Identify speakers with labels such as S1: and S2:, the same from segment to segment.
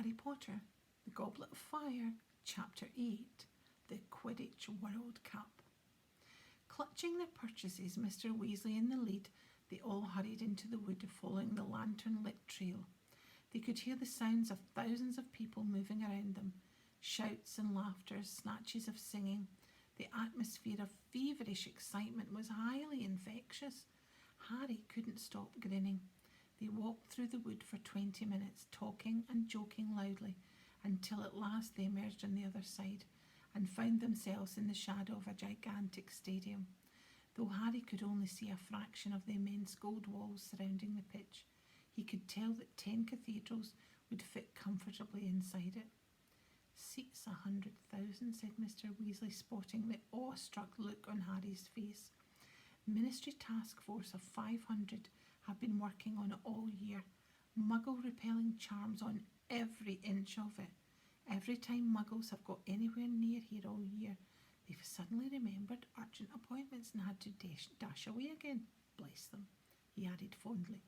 S1: Harry Potter, The Goblet of Fire, Chapter 8, The Quidditch World Cup. Clutching their purchases, Mr. Weasley in the lead, they all hurried into the wood, following the lantern-lit trail. They could hear the sounds of thousands of people moving around them, shouts and laughter, snatches of singing. The atmosphere of feverish excitement was highly infectious. Harry couldn't stop grinning. They walked through the wood for 20 minutes, talking and joking loudly, until at last they emerged on the other side and found themselves in the shadow of a gigantic stadium. Though Harry could only see a fraction of the immense gold walls surrounding the pitch, he could tell that 10 cathedrals would fit comfortably inside it. "Seats 100,000, said Mr. Weasley, spotting the awestruck look on Harry's face. Ministry Task Force of 500 have been working on it all year, muggle-repelling charms on every inch of it. Every time muggles have got anywhere near here all year, they've suddenly remembered urgent appointments and had to dash away again. Bless them," he added fondly,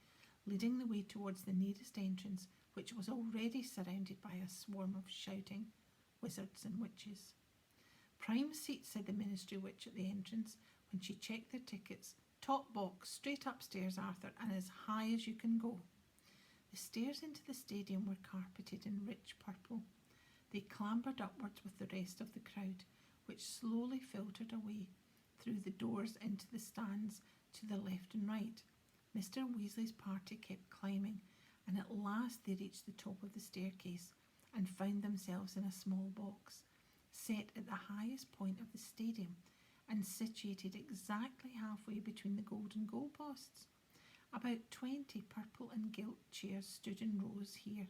S1: leading the way towards the nearest entrance, which was already surrounded by a swarm of shouting wizards and witches. "Prime seat," said the Ministry Witch at the entrance when she checked their tickets. "Top box, straight upstairs, Arthur, and as high as you can go." The stairs into the stadium were carpeted in rich purple. They clambered upwards with the rest of the crowd, which slowly filtered away through the doors into the stands to the left and right. Mr. Weasley's party kept climbing, and at last they reached the top of the staircase and found themselves in a small box, set at the highest point of the stadium and situated exactly halfway between the golden goalposts. About 20 purple and gilt chairs stood in rows here,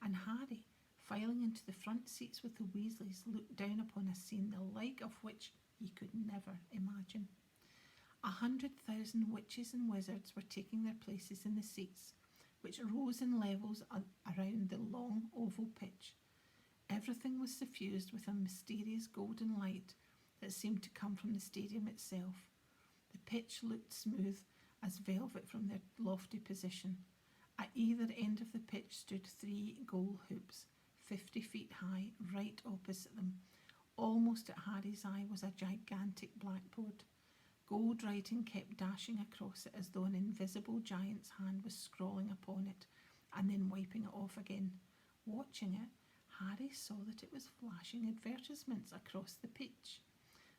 S1: and Harry, filing into the front seats with the Weasleys, looked down upon a scene the like of which he could never imagine. 100,000 witches and wizards were taking their places in the seats, which rose in levels around the long oval pitch. Everything was suffused with a mysterious golden light that seemed to come from the stadium itself. The pitch looked smooth as velvet from their lofty position. At either end of the pitch stood 3 goal hoops, 50 feet high, right opposite them. Almost at Harry's eye was a gigantic blackboard. Gold writing kept dashing across it as though an invisible giant's hand was scrawling upon it and then wiping it off again. Watching it, Harry saw that it was flashing advertisements across the pitch.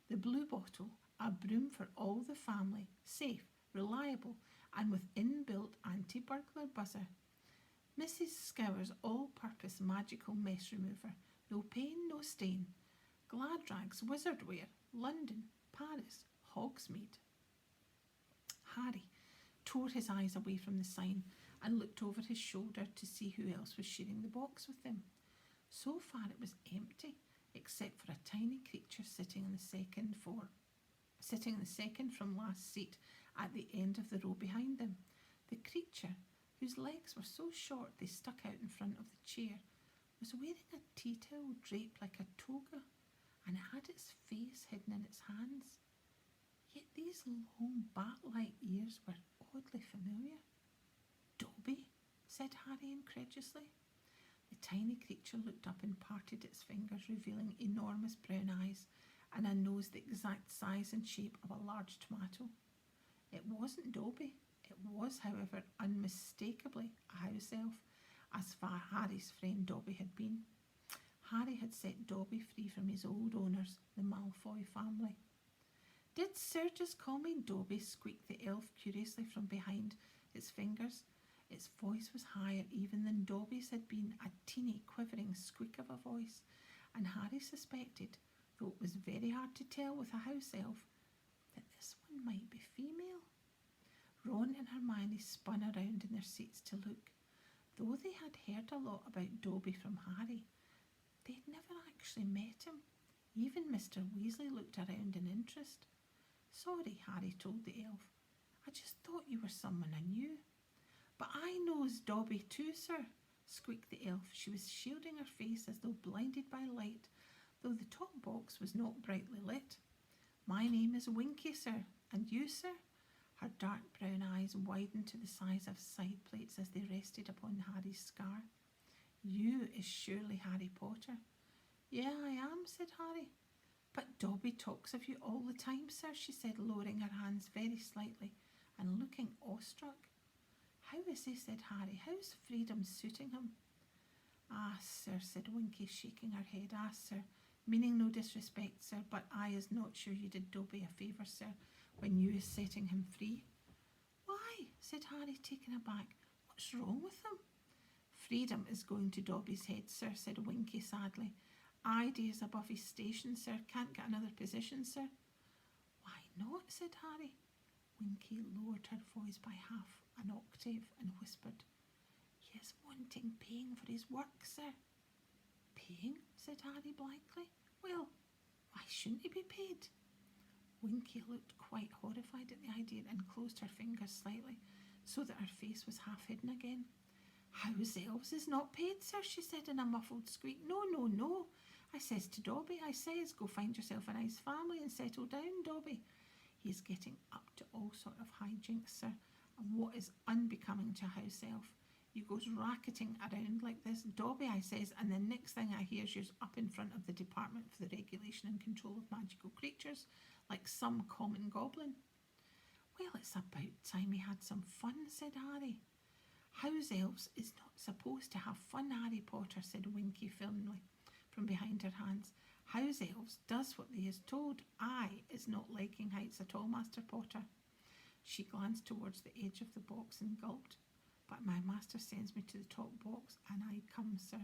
S1: The Blue Bottle, a broom for all the family, safe, reliable, and with inbuilt anti-burglar buzzer. Mrs. Scour's all-purpose magical mess remover, no pain, no stain. Gladrag's wizard wear, London, Paris, Hogsmeade. Harry tore his eyes away from the sign and looked over his shoulder to see who else was sharing the box with them. So far it was empty, except for a tiny creature sitting in the second from last seat at the end of the row behind them. The creature, whose legs were so short they stuck out in front of the chair, was wearing a tea towel draped like a toga and had its face hidden in its hands. Yet these long bat-like ears were oddly familiar. "Dobby?" said Harry incredulously. The tiny creature looked up and parted its fingers, revealing enormous brown eyes and a nose the exact size and shape of a large tomato. It wasn't Dobby. It was, however, unmistakably a house elf, as far Harry's friend Dobby had been. Harry had set Dobby free from his old owners, the Malfoy family. "Did Sir just call me Dobby?" squeaked the elf curiously from behind its fingers. Its voice was higher even than Dobby's had been, a teeny quivering squeak of a voice, and Harry suspected, though it was very hard to tell with a house elf, that this one might be female. Ron and Hermione spun around in their seats to look. Though they had heard a lot about Dobby from Harry, they'd never actually met him. Even Mr. Weasley looked around in interest. "Sorry," Harry told the elf. "I just thought you were someone I knew." "But I knows Dobby too, sir," squeaked the elf. She was shielding her face as though blinded by light, though the top box was not brightly lit. "My name is Winky, sir. And you, sir?" Her dark brown eyes widened to the size of side plates as they rested upon Harry's scar. You is surely Harry Potter. Yeah, I am, said Harry. But Dobby talks of you all the time, sir, she said, lowering her hands very slightly and looking awestruck. How is he, said Harry. How's freedom suiting him? Ah, sir, said Winky, shaking her head. Ah, sir, meaning no disrespect, sir, but I is not sure you did Dobby a favour, sir, when you is setting him free. Why, said Harry, taken aback. What's wrong with him? Freedom is going to Dobby's head, sir, said Winky sadly. Ideas above his station, sir. Can't get another position, sir. Why not, said Harry. Winky lowered her voice by half an octave and whispered, He is wanting paying for his work, sir. Paying? Said Harry blankly. Well, why shouldn't he be paid? Winky looked quite horrified at the idea and closed her fingers slightly so that her face was half hidden again. House elves is not paid, sir, she said in a muffled squeak. No, no, no. I says to Dobby, I says, go find yourself a nice family and settle down, Dobby. He is getting up to all sort of hijinks, sir, and what is unbecoming to a house elf. You goes racketing around like this, Dobby, I says, and the next thing I hears you's up in front of the Department for the Regulation and Control of Magical Creatures, like some common goblin. Well, it's about time he had some fun, said Harry. House elves is not supposed to have fun, Harry Potter, said Winky firmly from behind her hands. House elves does what they is told. I is not liking heights at all, Master Potter. She glanced towards the edge of the box and gulped. But my master sends me to the top box, and I come, sir.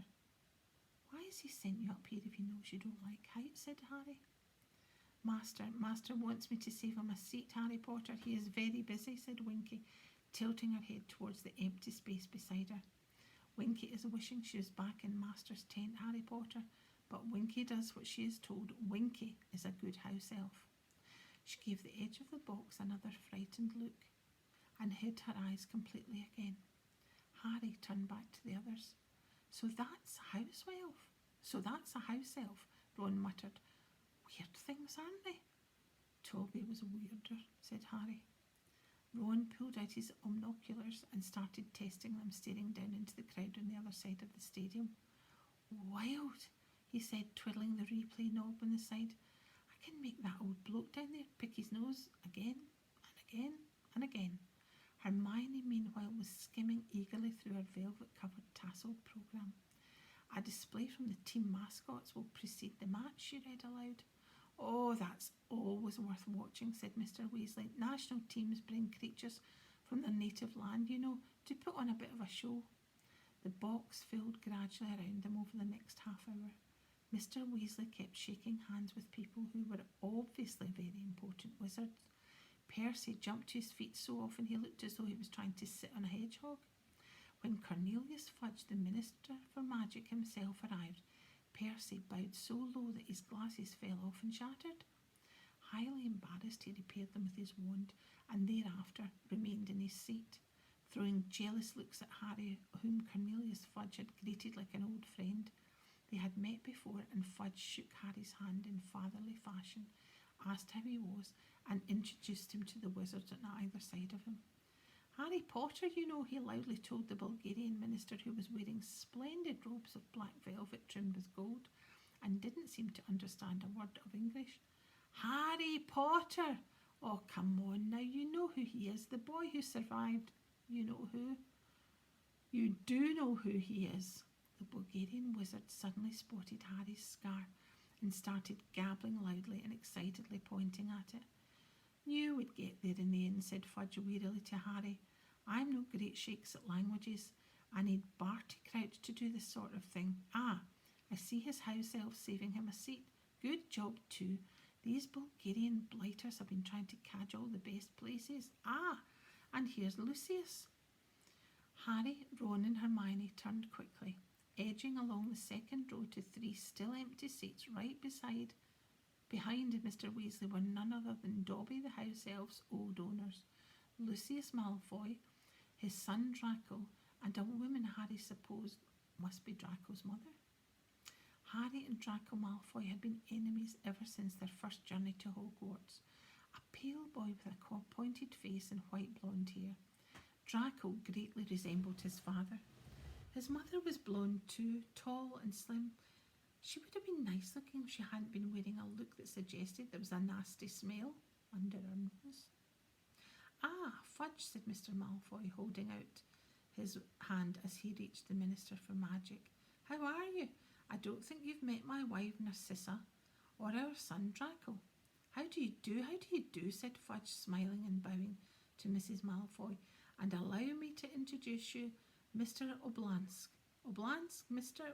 S1: Why has he sent you up here if he knows you don't like heights, said Harry. Master wants me to save him a seat, Harry Potter. He is very busy, said Winky, tilting her head towards the empty space beside her. Winky is wishing she was back in Master's tent, Harry Potter, but Winky does what she is told. Winky is a good house elf. She gave the edge of the box another frightened look and hid her eyes completely again. Harry turned back to the others. So that's a house elf, Ron muttered. Weird things, aren't they? Toby was weirder, said Harry. Ron pulled out his binoculars and started testing them, staring down into the crowd on the other side of the stadium. Wild, he said, twiddling the replay knob on the side. I can make that old bloke down there pick his nose again and again and again. Hermione, meanwhile, was skimming eagerly through her velvet-covered tasselled programme. A display from the team mascots will precede the match, she read aloud. Oh, that's always worth watching, said Mr. Weasley. National teams bring creatures from their native land, you know, to put on a bit of a show. The box filled gradually around them over the next half hour. Mr. Weasley kept shaking hands with people who were obviously very important wizards. Percy jumped to his feet so often he looked as though he was trying to sit on a hedgehog. When Cornelius Fudge, the Minister for Magic himself, arrived, Percy bowed so low that his glasses fell off and shattered. Highly embarrassed, he repaired them with his wand and thereafter remained in his seat, throwing jealous looks at Harry, whom Cornelius Fudge had greeted like an old friend. They had met before, and Fudge shook Harry's hand in fatherly fashion, asked how he was, and introduced him to the wizards on either side of him. Harry Potter, you know, he loudly told the Bulgarian minister, who was wearing splendid robes of black velvet trimmed with gold and didn't seem to understand a word of English. Harry Potter! Oh, come on now, you know who he is, the boy who survived. You know who? You do know who he is. The Bulgarian wizard suddenly spotted Harry's scar and started gabbling loudly and excitedly, pointing at it. You would get there in the end, said Fudge wearily to Harry. I'm no great shakes at languages. I need Barty Crouch to do this sort of thing. Ah, I see his house elf saving him a seat. Good job too. These Bulgarian blighters have been trying to cajole the best places. Ah, and here's Lucius. Harry, Ron and Hermione turned quickly, edging along the second row to 3 still empty seats right behind Mr. Weasley were none other than Dobby the house elf's old owners, Lucius Malfoy, his son Draco, and a woman Harry supposed must be Draco's mother. Harry and Draco Malfoy had been enemies ever since their first journey to Hogwarts. A pale boy with a pointed face and white blonde hair, Draco greatly resembled his father. His mother was blonde too, tall and slim. She would have been nice looking if she hadn't been wearing a look that suggested there was a nasty smell under her nose. Ah, fudge, said Mr. Malfoy, holding out his hand as he reached the Minister for Magic. How are you? I don't think you've met my wife Narcissa or our son Draco. How do you do, said Fudge, smiling and bowing to Mrs. Malfoy. And allow me to introduce you, Mr. Oblansk. Oblansk,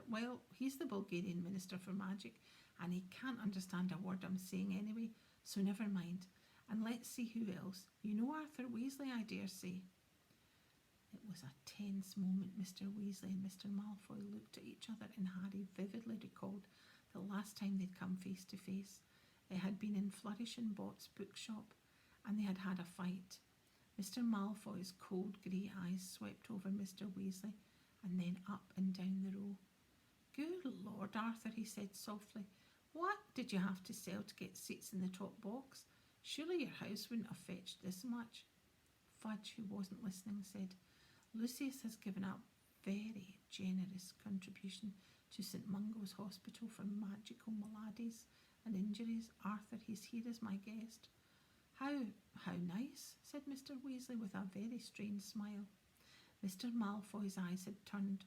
S1: well, he's the Bulgarian Minister for Magic, and he can't understand a word I'm saying anyway, so never mind. And let's see who else. You know Arthur Weasley, I dare say. It was a tense moment. Mr. Weasley and Mr. Malfoy looked at each other, and Harry vividly recalled the last time they'd come face to face. It had been in Flourish and Bott's bookshop, and they had had a fight. Mr. Malfoy's cold grey eyes swept over Mr. Weasley and then up and down the row. Good Lord, Arthur, he said softly. What did you have to sell to get seats in the top box? Surely your house wouldn't have fetched this much. Fudge, who wasn't listening, said, Lucius has given a very generous contribution to St. Mungo's Hospital for magical maladies and injuries. Arthur, he's here as my guest. How nice, said Mr. Weasley with a very strange smile. Mr. Malfoy's eyes had turned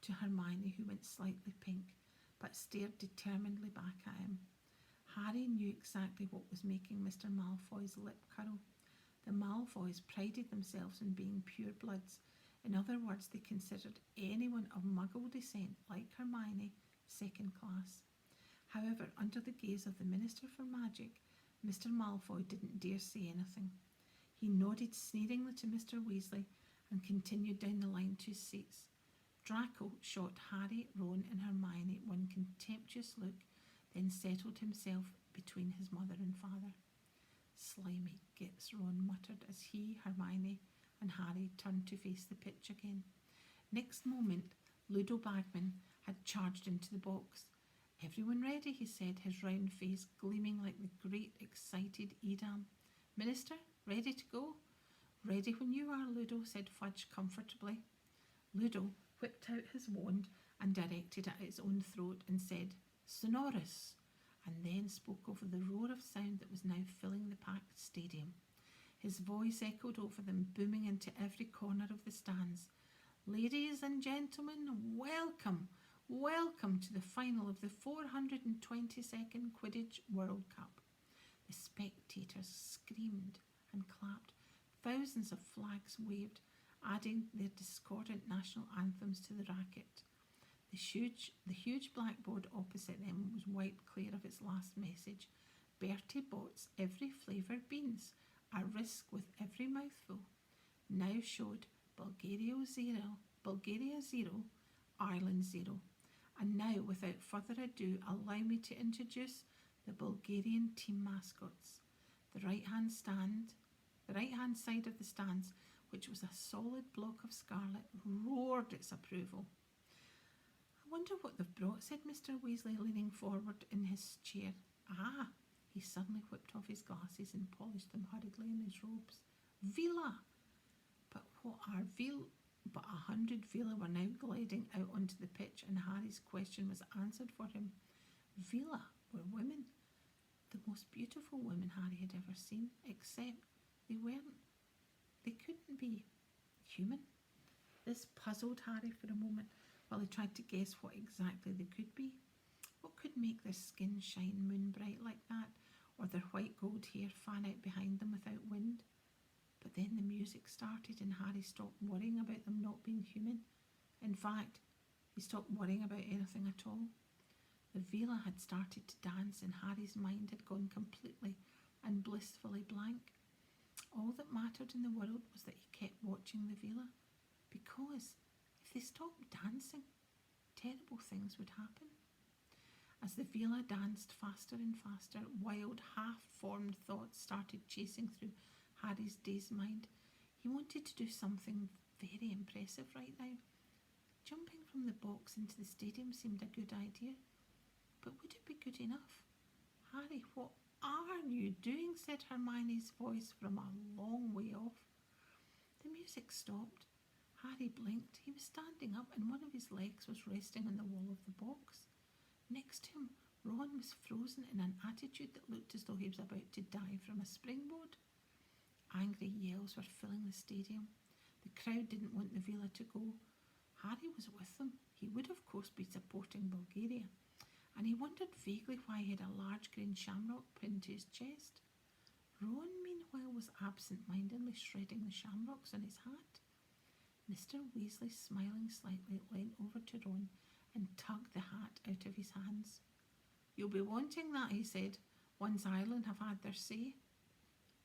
S1: to Hermione, who went slightly pink, but stared determinedly back at him. Harry knew exactly what was making Mr. Malfoy's lip curl. The Malfoys prided themselves in being purebloods. In other words, they considered anyone of Muggle descent, like Hermione, second class. However, under the gaze of the Minister for Magic, Mr. Malfoy didn't dare say anything. He nodded sneeringly to Mr. Weasley and continued down the line to his seats. Draco shot Harry, Ron and Hermione one contemptuous look, then settled himself between his mother and father. Slimy gits, Ron muttered as he, Hermione and Harry turned to face the pitch again. Next moment, Ludo Bagman had charged into the box. Everyone ready, he said, his round face gleaming like the great excited Edam. Minister, ready to go? Ready when you are, Ludo, said Fudge comfortably. Ludo whipped out his wand and directed it at his own throat and said, Sonorous, and then spoke over the roar of sound that was now filling the packed stadium. His voice echoed over them, booming into every corner of the stands. Ladies and gentlemen, welcome to the final of the 422nd Quidditch World Cup. The spectators screamed and clapped. Thousands of flags waved, adding their discordant national anthems to the racket. The huge blackboard opposite them was wiped clear of its last message. Bertie Bott's every flavour beans, a risk with every mouthful. Now showed Bulgaria 0, Ireland 0. And now, without further ado, allow me to introduce the Bulgarian team mascots. The right-hand side of the stands, which was a solid block of scarlet, roared its approval. I wonder what they've brought, said Mr. Weasley, leaning forward in his chair. Ah, he suddenly whipped off his glasses and polished them hurriedly in his robes. Vila! But what are Vila? But 100 Vila were now gliding out onto the pitch, and Harry's question was answered for him. Vila were women, the most beautiful women Harry had ever seen, except they couldn't be human. This puzzled Harry for a moment while he tried to guess what exactly they could be. What could make their skin shine moon bright like that, or their white gold hair fan out behind them without wind? But then the music started and Harry stopped worrying about them not being human. In fact, he stopped worrying about anything at all. The Vila had started to dance and Harry's mind had gone completely and blissfully blank. All that mattered in the world was that he kept watching the Vila, because if they stopped dancing, terrible things would happen. As the Vila danced faster and faster, wild, half-formed thoughts started chasing through Harry's dazed mind. He wanted to do something very impressive right now. Jumping from the box into the stadium seemed a good idea, but would it be good enough? Harry, what are you doing? Said Hermione's voice from a long way off. The music stopped. Harry blinked. He was standing up and one of his legs was resting on the wall of the box. Next to him, Ron was frozen in an attitude that looked as though he was about to dive from a springboard. Angry yells were filling the stadium. The crowd didn't want the Villa to go. Harry was with them. He would, of course, be supporting Bulgaria, and he wondered vaguely why he had a large green shamrock pinned to his chest. Ron, meanwhile, was absent-mindedly shredding the shamrocks on his hat. Mr. Weasley, smiling slightly, leant over to Ron and tugged the hat out of his hands. "You'll be wanting that," he said, "once Ireland have had their say."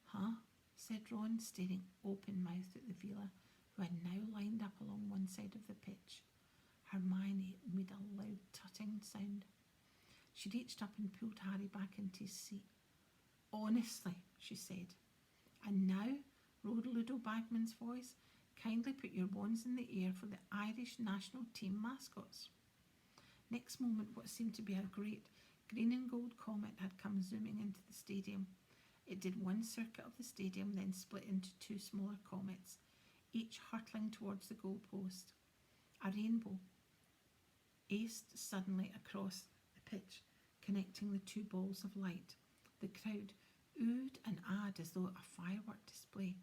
S1: "Huh?" said Ron, staring open-mouthed at the Villa, who had now lined up along one side of the pitch. Hermione made a loud tutting sound. She reached up and pulled Harry back into his seat. "Honestly," she said. "And now," roared Ludo Bagman's voice, "kindly put your wands in the air for the Irish national team mascots." Next moment, what seemed to be a great green and gold comet had come zooming into the stadium. It did one circuit of the stadium, then split into two smaller comets, each hurtling towards the goalpost. A rainbow aced suddenly across the pitch, connecting the two balls of light. The crowd oohed and ahed as though at a firework display.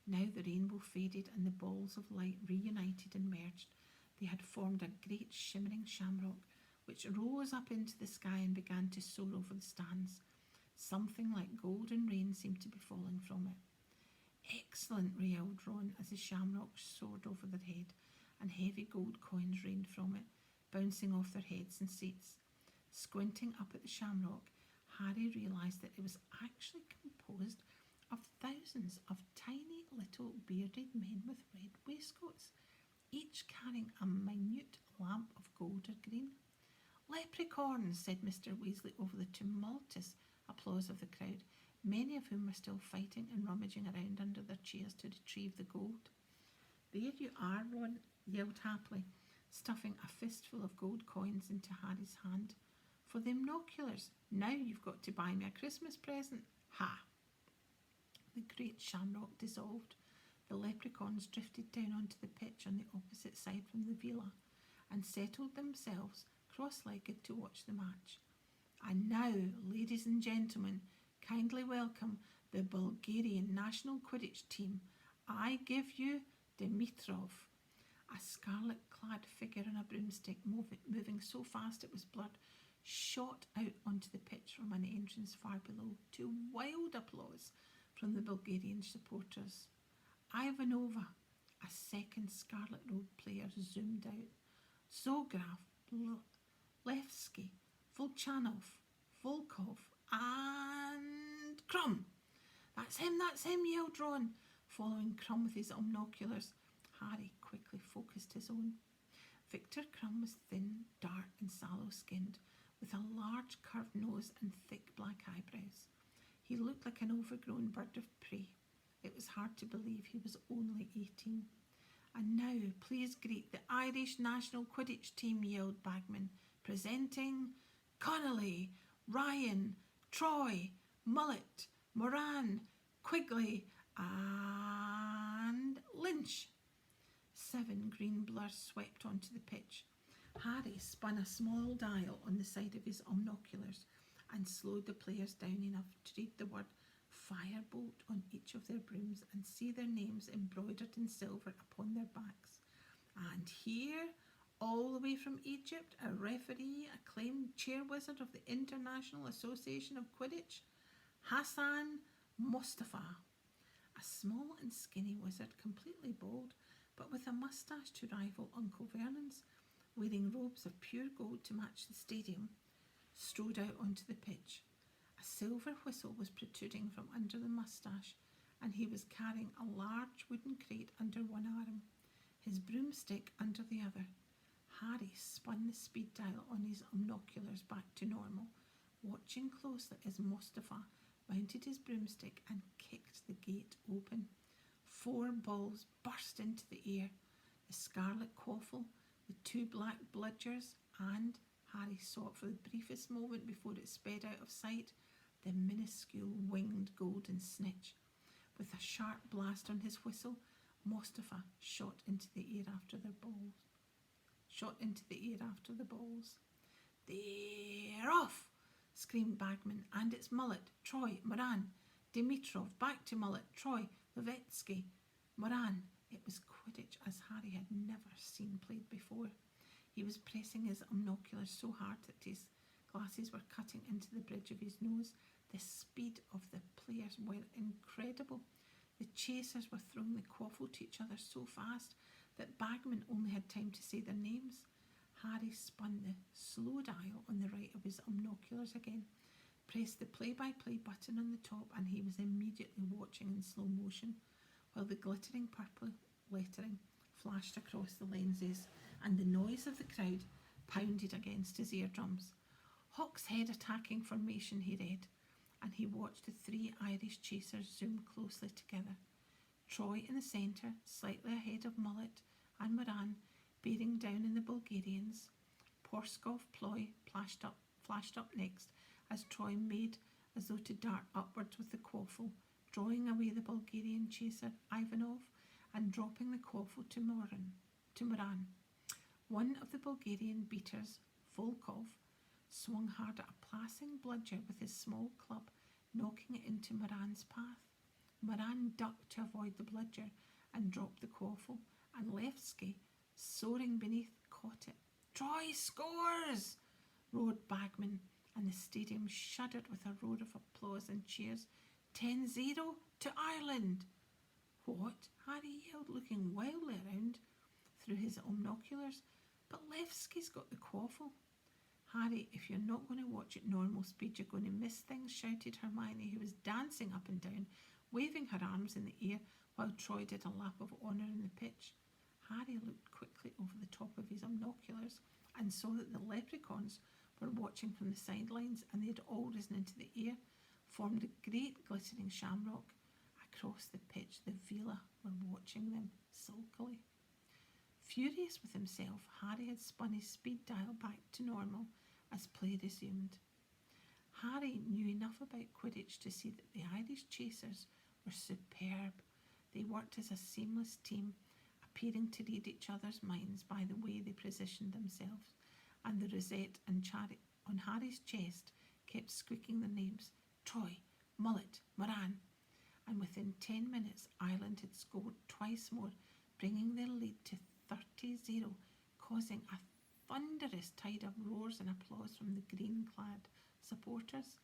S1: Now the rainbow faded and the balls of light reunited and merged. They had formed a great shimmering shamrock, which rose up into the sky and began to soar over the stands. Something like golden rain seemed to be falling from it. "Excellent," yelled Ron as the shamrock soared over their head and heavy gold coins rained from it, bouncing off their heads and seats. Squinting up at the shamrock, Harry realised that it was actually composed of thousands of tiny little bearded men with red waistcoats, each carrying a minute lamp of gold or green. "Leprechauns," said Mr. Weasley over the tumultuous applause of the crowd, many of whom were still fighting and rummaging around under their chairs to retrieve the gold. "There you are," Ron yelled happily, stuffing a fistful of gold coins into Harry's hand. "For the binoculars. Now you've got to buy me a Christmas present. Ha!" The great shamrock dissolved. The leprechauns drifted down onto the pitch on the opposite side from the Villa and settled themselves cross-legged to watch the match. "And now, ladies and gentlemen, kindly welcome the Bulgarian national Quidditch team. I give you Dimitrov." A scarlet-clad figure on a broomstick, moving so fast it was blurred, shot out onto the pitch from an entrance far below, to wild applause from the Bulgarian supporters. Ivanova, a second scarlet-robed player, zoomed out. Zograf, Levski, Volchanov, Volkov, and Crumb. That's him, yelled Ron, following Crumb with his binoculars. Harry quickly focused his own. Victor Crumb was thin, dark and sallow-skinned, with a large curved nose and thick black eyebrows. He looked like an overgrown bird of prey. It was hard to believe he was only 18. "And now, please greet the Irish national Quidditch team," yelled Bagman, "presenting Connolly, Ryan, Troy, Mullet, Moran, Quigley, and Lynch." 7 green blurs swept onto the pitch. Harry spun a small dial on the side of his binoculars and slowed the players down enough to read the word Firebolt on each of their brooms and see their names embroidered in silver upon their backs. And here, all the way from Egypt, a referee, acclaimed chair wizard of the International Association of Quidditch, Hassan Mustafa. A small and skinny wizard, completely bald, but with a moustache to rival Uncle Vernon's, wearing robes of pure gold to match the stadium, strode out onto the pitch. A silver whistle was protruding from under the moustache, and he was carrying a large wooden crate under one arm, his broomstick under the other. Harry spun the speed dial on his binoculars back to normal, watching closely as Mustafa mounted his broomstick and kicked the gate open. 4 balls burst into the air, the scarlet quaffle, the 2 black bludgers, and, Harry saw it for the briefest moment before it sped out of sight, the minuscule winged golden snitch. With a sharp blast on his whistle, Mustafa shot into the air after the balls. They're off, screamed Bagman, and it's Mullet, Troy, Moran, Dimitrov, back to Mullet, Troy, Levetsky, Moran. It was Quidditch as Harry had never seen played before. He was pressing his binoculars so hard that his glasses were cutting into the bridge of his nose. The speed of the players were incredible. The chasers were throwing the quaffle to each other so fast that Bagman only had time to say their names. Harry spun the slow dial on the right of his binoculars again, pressed the play-by-play button on the top, and he was immediately watching in slow motion while the glittering purple lettering flashed across the lenses and the noise of the crowd pounded against his eardrums. Hawk's head attacking formation, he read, and he watched the three Irish chasers zoom closely together. Troy in the centre, slightly ahead of Mullet and Moran, bearing down in the Bulgarians. Porskov Ploy flashed up next as Troy made as though to dart upwards with the quaffle, drawing away the Bulgarian chaser Ivanov and dropping the quaffle to Moran. One of the Bulgarian beaters, Volkov, swung hard at a passing bludger with his small club, knocking it into Moran's path. Moran ducked to avoid the bludger and dropped the quaffle, and Levski, soaring beneath, caught it. "Troy scores!" roared Bagman, and the stadium shuddered with a roar of applause and cheers. 10-0 to Ireland. What? Harry yelled, looking wildly around through his binoculars. But Levski's got the quaffle. Harry, if you're not going to watch at normal speed, you're going to miss things, shouted Hermione, who was dancing up and down, waving her arms in the air while Troy did a lap of honour in the pitch. Harry looked quickly over the top of his binoculars and saw that the leprechauns were watching from the sidelines, and they had all risen into the air, formed a great glittering shamrock. Across the pitch, the Vila were watching them sulkily. Furious with himself, Harry had spun his speed dial back to normal as play resumed. Harry knew enough about Quidditch to see that the Irish chasers were superb. They worked as a seamless team, appearing to read each other's minds by the way they positioned themselves, and the rosette on Harry's chest kept squeaking their names: Troy, Mullet, Moran. And within 10 minutes, Ireland had scored twice more, bringing their lead to 30-0, causing a thunderous tide of roars and applause from the green-clad supporters.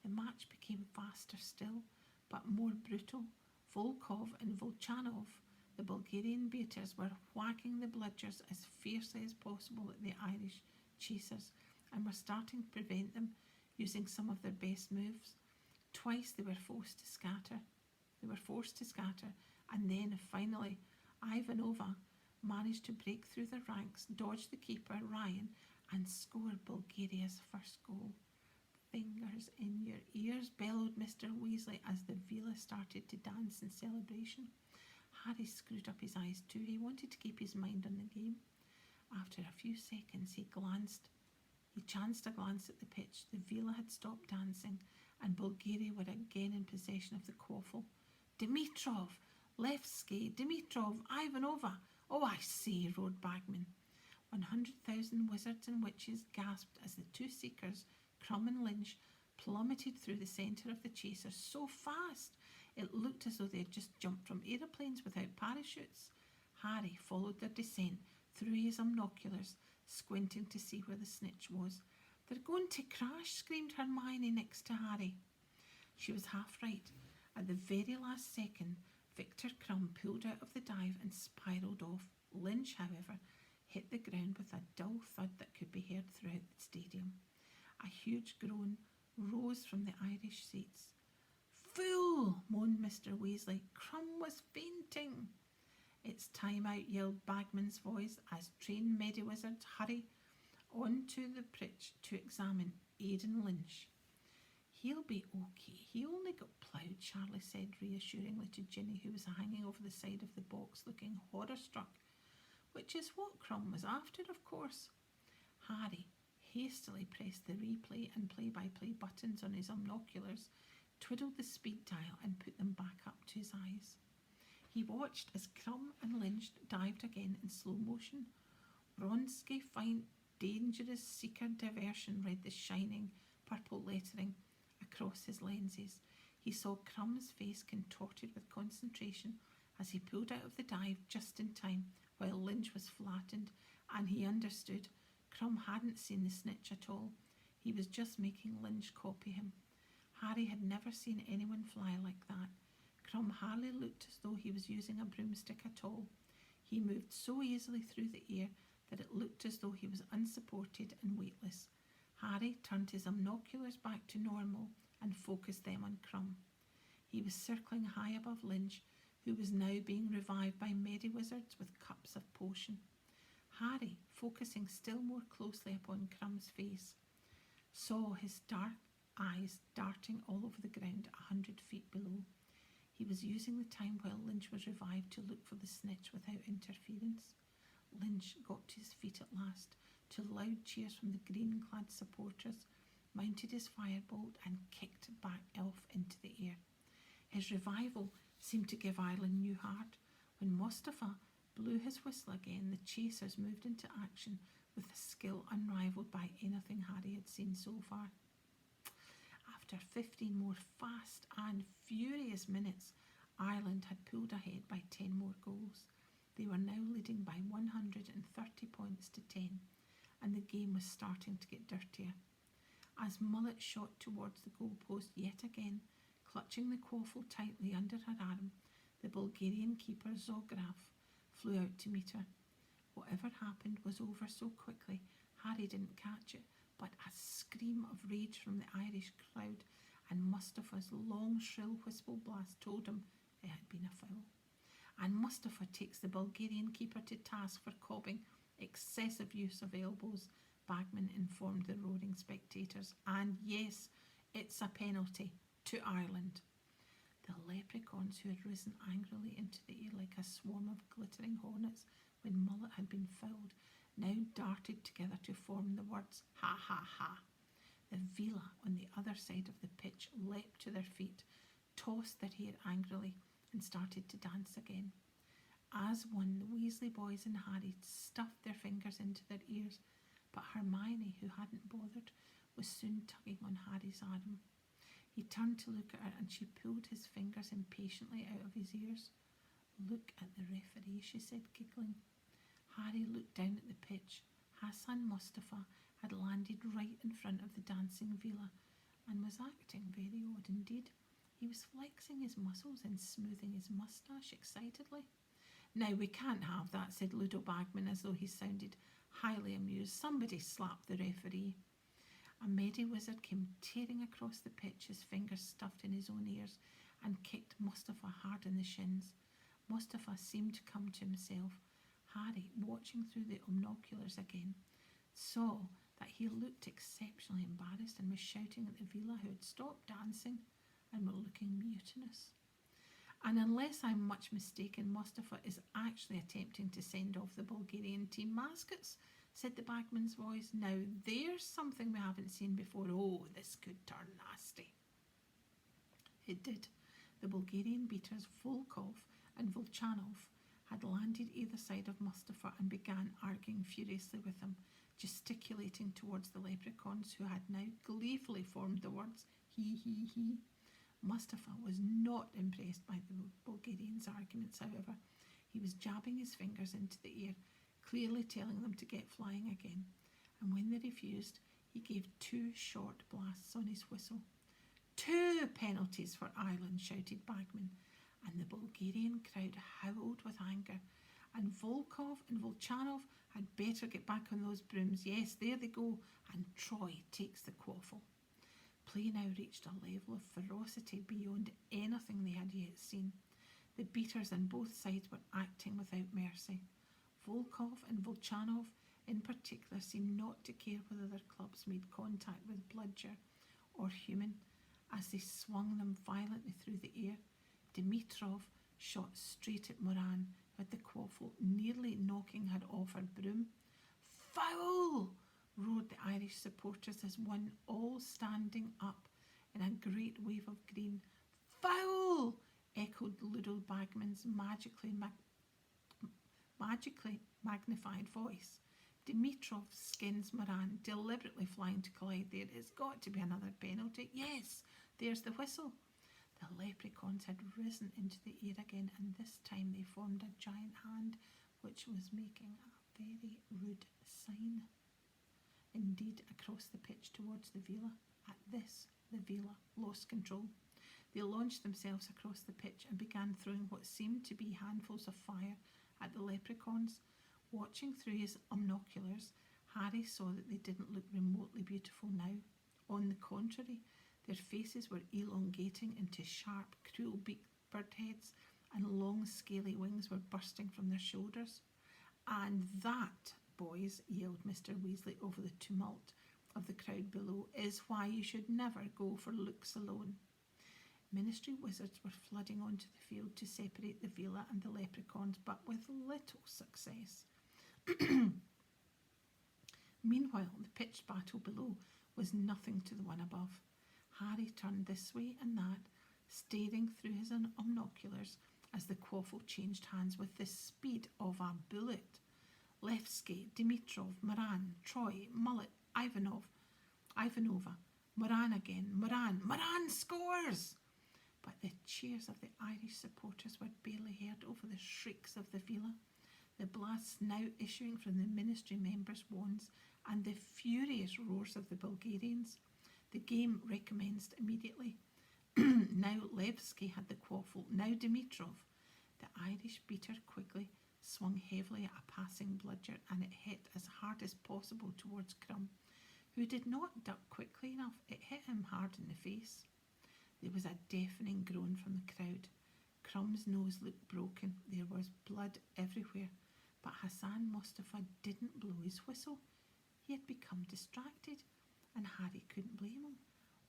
S1: The match became faster still, but more brutal. Volkov and Volchanov, the Bulgarian beaters, were whacking the bludgers as fiercely as possible at the Irish chasers, and were starting to prevent them using some of their best moves. Twice they were forced to scatter, and then finally Ivanova managed to break through the ranks, dodge the keeper Ryan, and score Bulgaria's first goal. "Fingers in your ears," bellowed Mr. Weasley as the Vila started to dance in celebration. Harry screwed up his eyes too. He wanted to keep his mind on the game. After a few seconds, he chanced a glance at the pitch. The Vila had stopped dancing, and Bulgaria were again in possession of the quaffle. "Dimitrov, Levski, Dimitrov, Ivanova. Oh, I say," roared Bagman. 100,000 wizards and witches gasped as the two seekers, Crumb and Lynch, plummeted through the centre of the chasers so fast it looked as though they had just jumped from aeroplanes without parachutes. Harry followed their descent through his binoculars, squinting to see where the snitch was. "They're going to crash," screamed Hermione next to Harry. She was half right. At the very last second, Victor Crumb pulled out of the dive and spiralled off. Lynch, however, hit the ground with a dull thud that could be heard throughout the stadium. A huge groan rose from the Irish seats. "Fool!" moaned Mr. Weasley. "Crumb was fainting." "It's time out," yelled Bagman's voice as trained Mediwizards hurry onto the pitch to examine Aidan Lynch. "He'll be okay. He only got ploughed," Charlie said reassuringly to Ginny, who was hanging over the side of the box looking horror-struck. Which is what Crumb was after, of course. Harry hastily pressed the replay and play-by-play buttons on his binoculars, twiddled the speed dial and put them back up to his eyes. He watched as Crumb and Lynch dived again in slow motion. Vronsky, find dangerous seeker diversion, read the shining purple lettering across his lenses. He saw Crumb's face contorted with concentration as he pulled out of the dive just in time while Lynch was flattened, and he understood. Crumb hadn't seen the snitch at all. He was just making Lynch copy him. Harry had never seen anyone fly like that. Crumb hardly looked as though he was using a broomstick at all. He moved so easily through the air that it looked as though he was unsupported and weightless. Harry turned his binoculars back to normal and focused them on Crumb. He was circling high above Lynch, who was now being revived by Medivizards with cups of potion. Harry, focusing still more closely upon Crumb's face, saw his dark eyes darting all over the ground 100 feet below. He was using the time while Lynch was revived to look for the snitch without interference. Lynch got to his feet at last, to loud cheers from the green-clad supporters, mounted his firebolt and kicked back off into the air. His revival seemed to give Ireland new heart. When Mustafa blew his whistle again, the chasers moved into action with a skill unrivalled by anything Harry had seen so far. After 15 more fast and furious minutes, Ireland had pulled ahead by 10 more goals. They were now leading by 130 points to 10, and the game was starting to get dirtier. As Mullet shot towards the goalpost yet again, clutching the quaffle tightly under her arm, the Bulgarian keeper Zograf flew out to meet her. Whatever happened was over so quickly, Harry didn't catch it, but a scream of rage from the Irish crowd and Mustafa's long, shrill whistle blast told him it had been a foul. And Mustafa takes the Bulgarian keeper to task for cobbing excessive use of elbows, Bagman informed the roaring spectators. And yes, it's a penalty to Ireland. The leprechauns, who had risen angrily into the air like a swarm of glittering hornets when Mullet had been fouled, now darted together to form the words, "Ha ha ha." The Vila on the other side of the pitch leapt to their feet, tossed their hair angrily, and started to dance again. As one, the Weasley boys and Harry stuffed their fingers into their ears, but Hermione, who hadn't bothered, was soon tugging on Harry's arm. He turned to look at her, and she pulled his fingers impatiently out of his ears. "Look at the referee," she said, giggling. Harry looked down at the pitch. Hassan Mustafa had landed right in front of the dancing Vila and was acting very odd indeed. He was flexing his muscles and smoothing his moustache excitedly. "Now we can't have that," said Ludo Bagman, as though he sounded highly amused. "Somebody slap the referee." A Medivizard came tearing across the pitch, his fingers stuffed in his own ears, and kicked Mustafa hard in the shins. Mustafa seemed to come to himself. Harry, watching through the binoculars again, saw that he looked exceptionally embarrassed and was shouting at the Vila, who had stopped dancing and were looking mutinous. "And unless I'm much mistaken, Mustafa is actually attempting to send off the Bulgarian team mascots," said the Bagman's voice. "Now there's something we haven't seen before. Oh, this could turn nasty." It did. The Bulgarian beaters Volkov and Volchanov had landed either side of Mustafa and began arguing furiously with him, gesticulating towards the leprechauns, who had now gleefully formed the words, "He, he, he." Mustafa was not impressed by the Bulgarians' arguments, however. He was jabbing his fingers into the air, clearly telling them to get flying again, and when they refused, he gave 2 short blasts on his whistle. "2 penalties for Ireland," shouted Bagman, and the Bulgarian crowd howled with anger. "And Volkov and Volchanov had better get back on those brooms. Yes, there they go, and Troy takes the quaffle." Play now reached a level of ferocity beyond anything they had yet seen. The beaters on both sides were acting without mercy. Volkov and Volchanov in particular seemed not to care whether their clubs made contact with bludger or human. As they swung them violently through the air, Dimitrov shot straight at Moran, who had the quaffle, nearly knocking her off her broom. "Foul!" roared the Irish supporters as one all standing up in a great wave of green. "Foul!" echoed Ludo Bagman's magically magnified voice. Dimitrov skins Moran, deliberately flying to collide there. It's got to be another penalty. Yes, there's the whistle. The leprechauns had risen into the air again, and this time they formed a giant hand which was making a very rude sign. Indeed, across the pitch towards the Villa. At this, the Villa lost control. They launched themselves across the pitch and began throwing what seemed to be handfuls of fire at the leprechauns. Watching through his binoculars, Harry saw that they didn't look remotely beautiful now. On the contrary, their faces were elongating into sharp, cruel-beaked bird heads, and long, scaly wings were bursting from their shoulders. "And that, boys," yelled Mr. Weasley over the tumult of the crowd below, "is why you should never go for looks alone." Ministry wizards were flooding onto the field to separate the Villa and the leprechauns, but with little success. Meanwhile, the pitched battle below was nothing to the one above. Harry turned this way and that, staring through his binoculars as the quaffle changed hands with the speed of a bullet. Levski, Dimitrov, Moran, Troy, Mullet, Ivanova, Moran again, Moran scores! But the cheers of the Irish supporters were barely heard over the shrieks of the Villa, the blasts now issuing from the ministry members' wands, and the furious roars of the Bulgarians. The game recommenced immediately. Now Levski had the quaffle, now Dimitrov. The Irish beater quickly swung heavily at a passing bludger, and it hit as hard as possible towards Crumb, who did not duck quickly enough. It hit him hard in the face. There was a deafening groan from the crowd. Crumb's nose looked broken. There was blood everywhere. But Hassan Mustafa didn't blow his whistle. He had become distracted, and Harry couldn't blame him.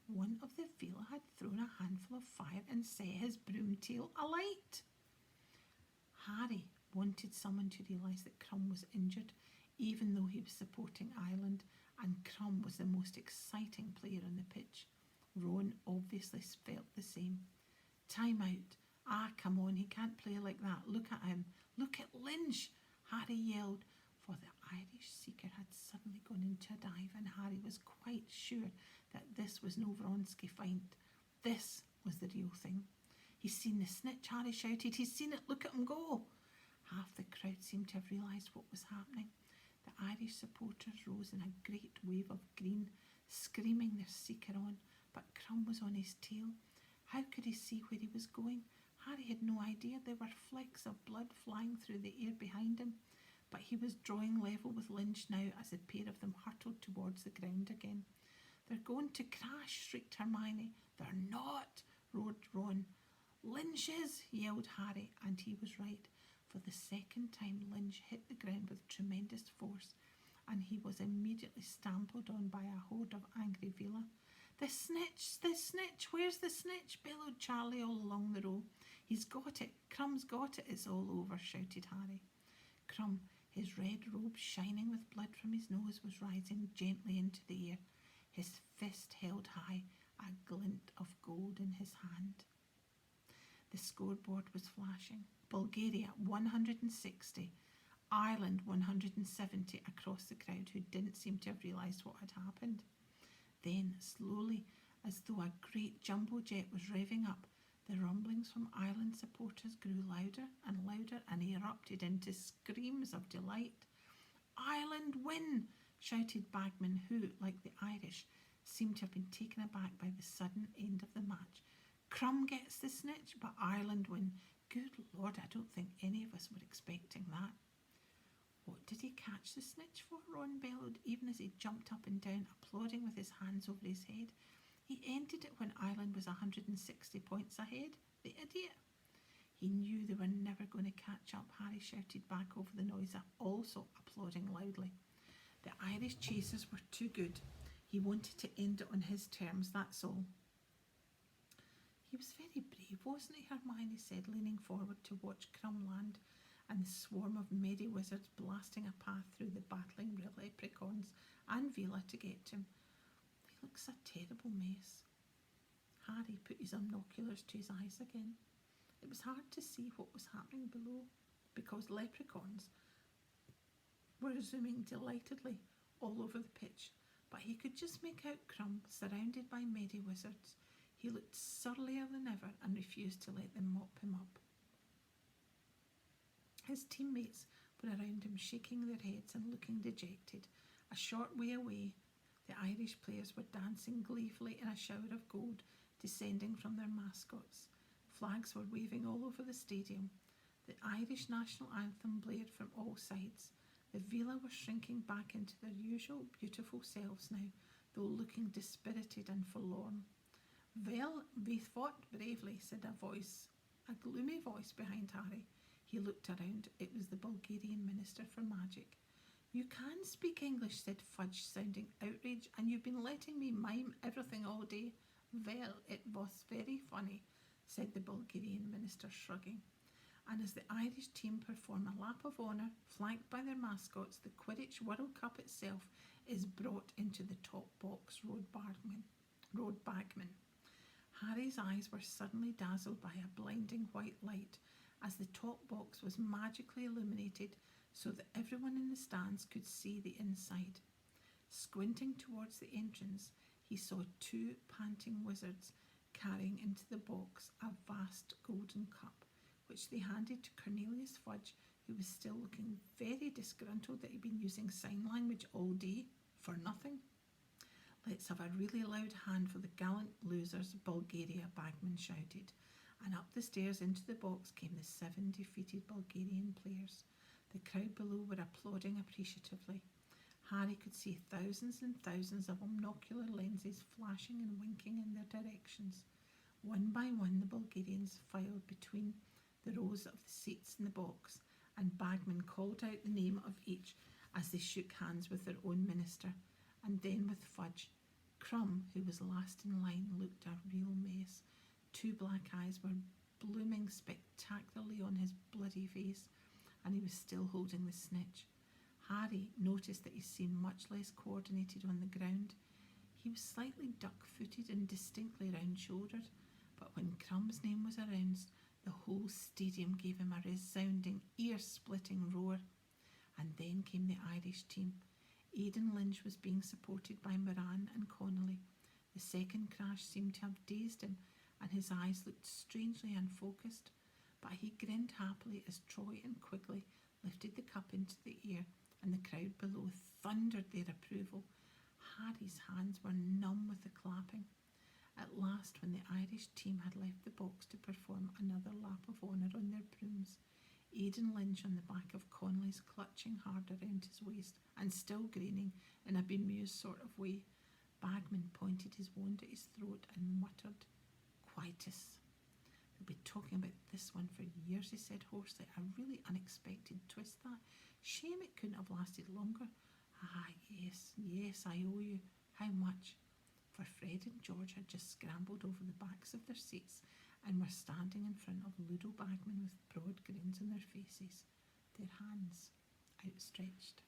S1: One of the Villa had thrown a handful of fire and set his broom tail alight. Harry wanted someone to realise that Crumb was injured, even though he was supporting Ireland, and Crumb was the most exciting player on the pitch. Ron obviously felt the same. "Time out. Come on, he can't play like that. Look at him. Look at Lynch," Harry yelled, for the Irish seeker had suddenly gone into a dive, and Harry was quite sure that this was no Vronsky fight. This was the real thing. "He's seen the snitch," Harry shouted. "He's seen it. Look at him go." Half the crowd seemed to have realised what was happening. The Irish supporters rose in a great wave of green, screaming their seeker on, but Crumb was on his tail. How could he see where he was going? Harry had no idea. There were flecks of blood flying through the air behind him, but he was drawing level with Lynch now as the pair of them hurtled towards the ground again. "They're going to crash," shrieked Hermione. "They're not," roared Ron. "Lynch is," yelled Harry, and he was right. For the second time, Lynch hit the ground with tremendous force, and he was immediately stampled on by a horde of angry Villa. The snitch, where's the snitch?" bellowed Charlie all along the row. "He's got it, Crumb's got it, it's all over," shouted Harry. Crumb, his red robe shining with blood from his nose, was rising gently into the air, his fist held high, a glint of gold in his hand. The scoreboard was flashing. Bulgaria 160, Ireland 170 across the crowd, who didn't seem to have realised what had happened. Then, slowly, as though a great jumbo jet was revving up, the rumblings from Ireland supporters grew louder and louder and erupted into screams of delight. "Ireland win!" shouted Bagman, who, like the Irish, seemed to have been taken aback by the sudden end of the match. "Crumb gets the snitch, but Ireland win. Good Lord, I don't think any of us were expecting that." "What did he catch the snitch for?" Ron bellowed, even as he jumped up and down, applauding with his hands over his head. "He ended it when Ireland was 160 points ahead. The idiot!" "He knew they were never going to catch up," Harry shouted back over the noise, also applauding loudly. The Irish chasers were too good. He wanted to end it on his terms, that's all. "He was very brave, wasn't he?" Hermione said, leaning forward to watch Crumb land, and the swarm of merry wizards blasting a path through the battling leprechauns and Villa to get to him. "He looks a terrible mess." Harry put his binoculars to his eyes again. It was hard to see what was happening below, because leprechauns were zooming delightedly all over the pitch, but he could just make out Crumb surrounded by merry wizards. He looked surlier than ever and refused to let them mop him up. His teammates were around him, shaking their heads and looking dejected. A short way away, the Irish players were dancing gleefully in a shower of gold descending from their mascots. Flags were waving all over the stadium. The Irish national anthem blared from all sides. The Vila were shrinking back into their usual beautiful selves now, though looking dispirited and forlorn. "Well, we fought bravely," said a gloomy voice behind Harry. He looked around. It was the Bulgarian Minister for Magic. "You can speak English," said Fudge, sounding outraged, "and you've been letting me mime everything all day." "Well, it was very funny," said the Bulgarian Minister, shrugging. And as the Irish team perform a lap of honour, flanked by their mascots, the Quidditch World Cup itself is brought into the top box road bagman. Harry's eyes were suddenly dazzled by a blinding white light as the top box was magically illuminated so that everyone in the stands could see the inside. Squinting towards the entrance, he saw two panting wizards carrying into the box a vast golden cup, which they handed to Cornelius Fudge, who was still looking very disgruntled that he'd been using sign language all day for nothing. "Let's have a really loud hand for the gallant losers, Bulgaria," Bagman shouted, and up the stairs into the box came the 7 defeated Bulgarian players. The crowd below were applauding appreciatively. Harry could see thousands and thousands of monocular lenses flashing and winking in their directions. One by one the Bulgarians filed between the rows of the seats in the box, and Bagman called out the name of each as they shook hands with their own minister, and then with Fudge. Crumb, who was last in line, looked a real mess. 2 black eyes were blooming spectacularly on his bloody face, and he was still holding the snitch. Harry noticed that he seemed much less coordinated on the ground. He was slightly duck-footed and distinctly round-shouldered, but when Crumb's name was announced, the whole stadium gave him a resounding, ear-splitting roar. And then came the Irish team. Aidan Lynch was being supported by Moran and Connolly. The second crash seemed to have dazed him, and his eyes looked strangely unfocused, but he grinned happily as Troy and Quigley lifted the cup into the air, and the crowd below thundered their approval. Harry's hands were numb with the clapping. At last, when the Irish team had left the box to perform another lap of honour on their brooms, Aidan Lynch on the back of Connolly's clutching hard around his waist and still grinning in a bemused sort of way, Bagman pointed his wand at his throat and muttered, "Quietus." "They'll be talking about this one for years," he said hoarsely. "A really unexpected twist, that. Shame it couldn't have lasted longer. Ah, yes, I owe you. How much?" For Fred and George had just scrambled over the backs of their seats and were standing in front of Ludo Bagman with broad grins on their faces, their hands outstretched.